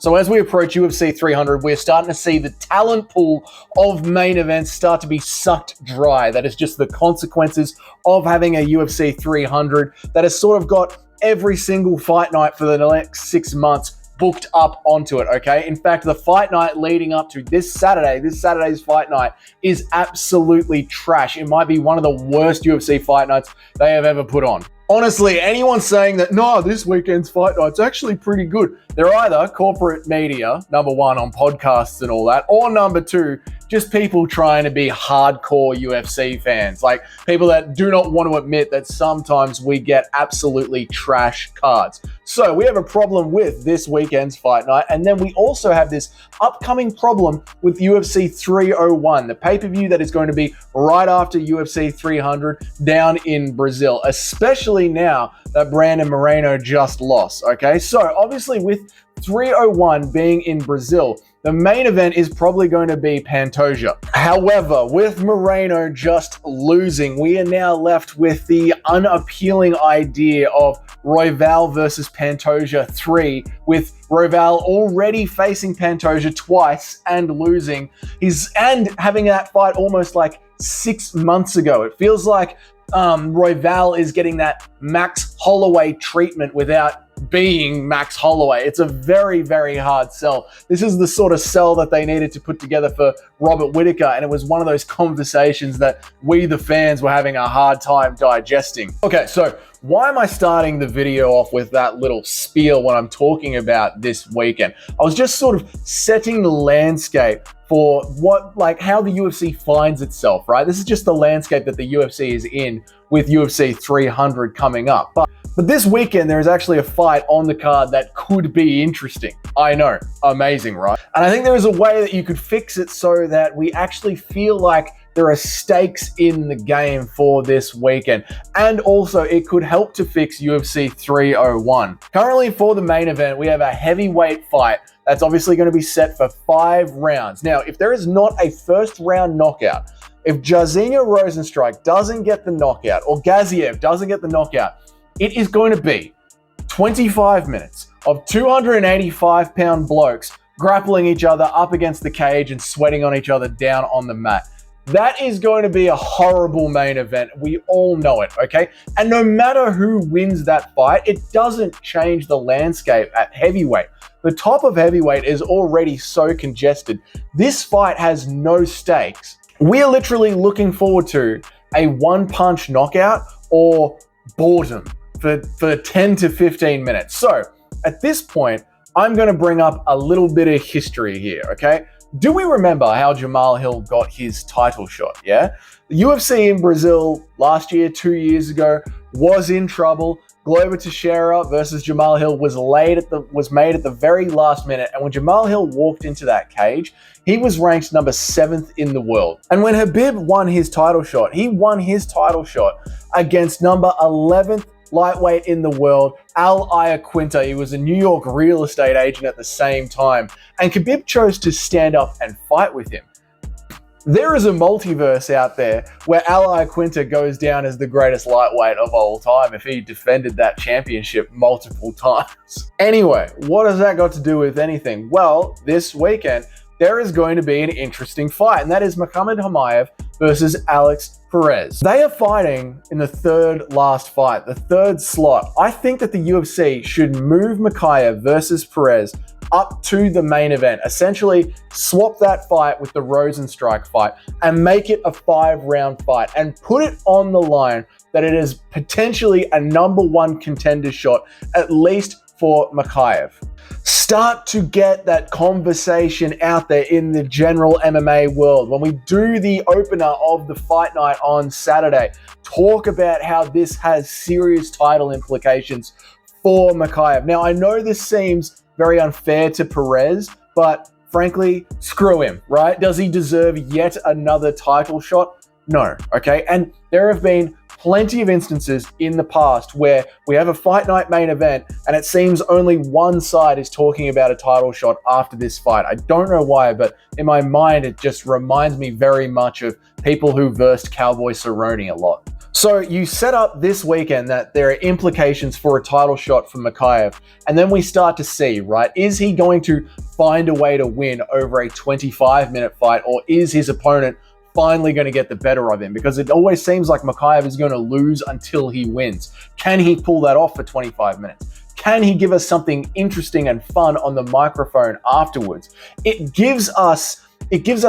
So as we approach UFC 300, we're starting to see the talent pool of main events start to be sucked dry. That is just the consequences of having a UFC 300 that has sort of got every single fight night for the next 6 months booked up onto it, okay? In fact, the fight night leading up to this Saturday's fight night is absolutely trash. It might be one of the worst UFC fight nights they have ever put on. Honestly, anyone saying that, no, this weekend's fight night's actually pretty good, they're either corporate media, number one, on podcasts and all that, or number two, just people trying to be hardcore UFC fans. Like people that do not want to admit that sometimes we get absolutely trash cards. So we have a problem with this weekend's fight night. And then we also have this upcoming problem with UFC 301, the pay-per-view that is going to be right after UFC 300 down in Brazil, especially now that Brandon Moreno just lost, okay? So obviously with 301 being in Brazil, the main event is probably going to be Pantoja. However, with Moreno just losing, we are now left with the unappealing idea of Royval versus Pantoja 3, with Royval already facing Pantoja twice and losing. And having that fight almost like 6 months ago. It feels like Royval is getting that Max Holloway treatment without being Max Holloway. It's a very, very hard sell. This is the sort of sell that they needed to put together for Robert Whittaker, and it was one of those conversations that we, the fans, were having a hard time digesting. Okay, so why am I starting the video off with that little spiel when I'm talking about this weekend? I was just sort of setting the landscape for how the UFC finds itself, right? This is just the landscape that the UFC is in with UFC 300 coming up. But this weekend, there is actually a fight on the card that could be interesting. I know, amazing, right? And I think there is a way that you could fix it so that we actually feel like there are stakes in the game for this weekend. And also, it could help to fix UFC 301. Currently, for the main event, we have a heavyweight fight that's obviously going to be set for 5 rounds. Now, if there is not a first round knockout, if Jairzinho Rozenstruik doesn't get the knockout, or Gaziev doesn't get the knockout, it is going to be 25 minutes of 285-pound blokes grappling each other up against the cage and sweating on each other down on the mat. That is going to be a horrible main event. We all know it, okay? And no matter who wins that fight, it doesn't change the landscape at heavyweight. The top of heavyweight is already so congested. This fight has no stakes. We're literally looking forward to a one-punch knockout or boredom for 10 to 15 minutes. So at this point, I'm going to bring up a little bit of history here, okay? Do we remember how Jamal Hill got his title shot, yeah? The UFC in Brazil last year, 2 years ago, was in trouble. Glover Teixeira versus Jamal Hill was made at the very last minute. And when Jamal Hill walked into that cage, he was ranked number 7th in the world. And when Khabib won his title shot, he won his title shot against number 11th lightweight in the world, Al Iaquinta. He was a New York real estate agent at the same time. And Khabib chose to stand up and fight with him. There is a multiverse out there where Al Iaquinta goes down as the greatest lightweight of all time if he defended that championship multiple times. Anyway, what has that got to do with anything? Well, this weekend, there is going to be an interesting fight, and that is Muhammad Chimaev versus Alex Perez. They are fighting in the third last fight, the third slot. I think that the UFC should move Chimaev versus Perez up to the main event, essentially swap that fight with the Rozenstruik fight and make it a 5-round fight and put it on the line that it is potentially a number 1 contender shot, at least for Chimaev. Start to get that conversation out there in the general MMA world. When we do the opener of the fight night on Saturday, talk about how this has serious title implications for Chimaev. Now, I know this seems very unfair to Perez, but frankly, screw him, right? Does he deserve yet another title shot? No, okay? And there have been plenty of instances in the past where we have a fight night main event and it seems only one side is talking about a title shot after this fight. I don't know why, but in my mind, it just reminds me very much of people who versed Cowboy Cerrone a lot. So you set up this weekend that there are implications for a title shot from Mikhaev, and then we start to see, right, is he going to find a way to win over a 25-minute fight, or is his opponent finally going to get the better of him? Because it always seems like Mikhaev is going to lose until he wins. Can he pull that off for 25 minutes? Can he give us something interesting and fun on the microphone afterwards? It gives us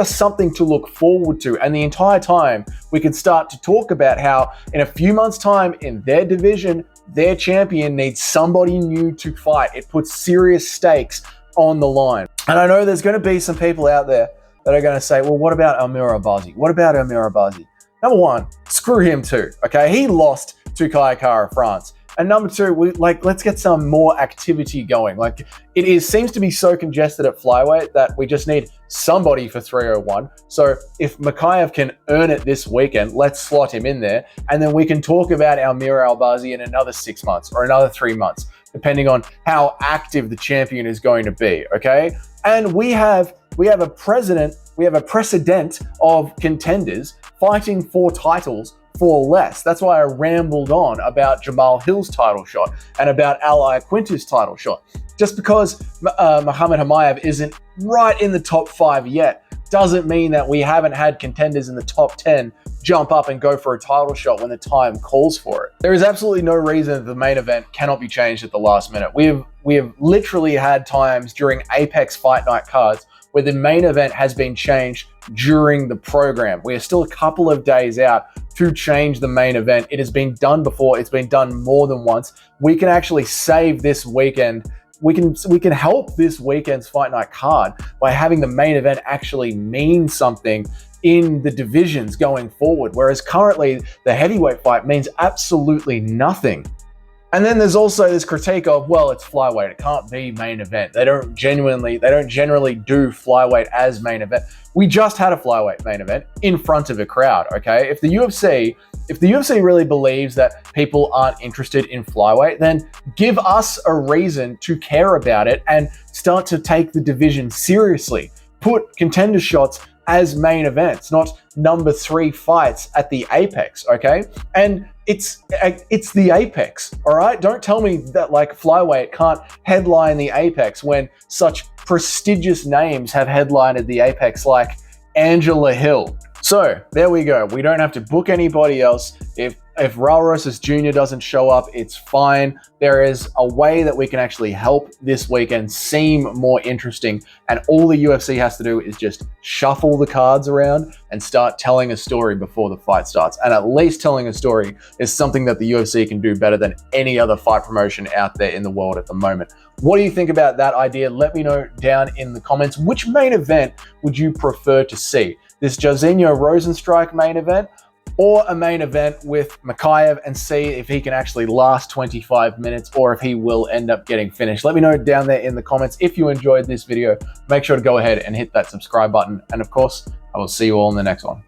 something to look forward to. And the entire time, we can start to talk about how in a few months' time in their division, their champion needs somebody new to fight. It puts serious stakes on the line. And I know there's going to be some people out there that are going to say, well, what about Amir Abazi? What about Amir Abazi? Number one, screw him too, okay? He lost to Kai Kara France. And number two, let's get some more activity going. Like, seems to be so congested at flyweight that we just need somebody for 301. So if Mikhaev can earn it this weekend, let's slot him in there. And then we can talk about Amir Albazi in another 6 months or another 3 months, depending on how active the champion is going to be, okay? And we have a precedent of contenders fighting for titles for less. That's why I rambled on about Jamal Hill's title shot and about Al Iaquinta's title shot. Just because Muhammad Hamayev isn't right in the top 5 yet doesn't mean that we haven't had contenders in the top 10 jump up and go for a title shot when the time calls for it. There is absolutely no reason that the main event cannot be changed at the last minute. We have literally had times during Apex Fight Night cards where the main event has been changed during the program. We are still a couple of days out to change the main event. It has been done before. It's been done more than once. We can actually save this weekend. We can help this weekend's Fight Night card by having the main event actually mean something in the divisions going forward, whereas currently the heavyweight fight means absolutely nothing. And then there's also this critique of, well, it's flyweight, it can't be main event. They don't generally do flyweight as main event. We just had a flyweight main event in front of a crowd, okay? If the UFC really believes that people aren't interested in flyweight, then give us a reason to care about it and start to take the division seriously. Put contender shots as main events, not number 3 fights at the Apex, okay? And it's the Apex, all right? Don't tell me that like flyweight can't headline the Apex when such prestigious names have headlined the Apex like Angela Hill. So there we go. We don't have to book anybody else. If Raul Rosas Jr. doesn't show up, it's fine. There is a way that we can actually help this weekend seem more interesting, and all the UFC has to do is just shuffle the cards around and start telling a story before the fight starts. And at least telling a story is something that the UFC can do better than any other fight promotion out there in the world at the moment. What do you think about that idea? Let me know down in the comments. Which main event would you prefer to see? This Jairzinho Rozenstruik main event, or a main event with Mikhaev, and see if he can actually last 25 minutes or if he will end up getting finished. Let me know down there in the comments. If you enjoyed this video, make sure to go ahead and hit that subscribe button. And of course, I will see you all in the next one.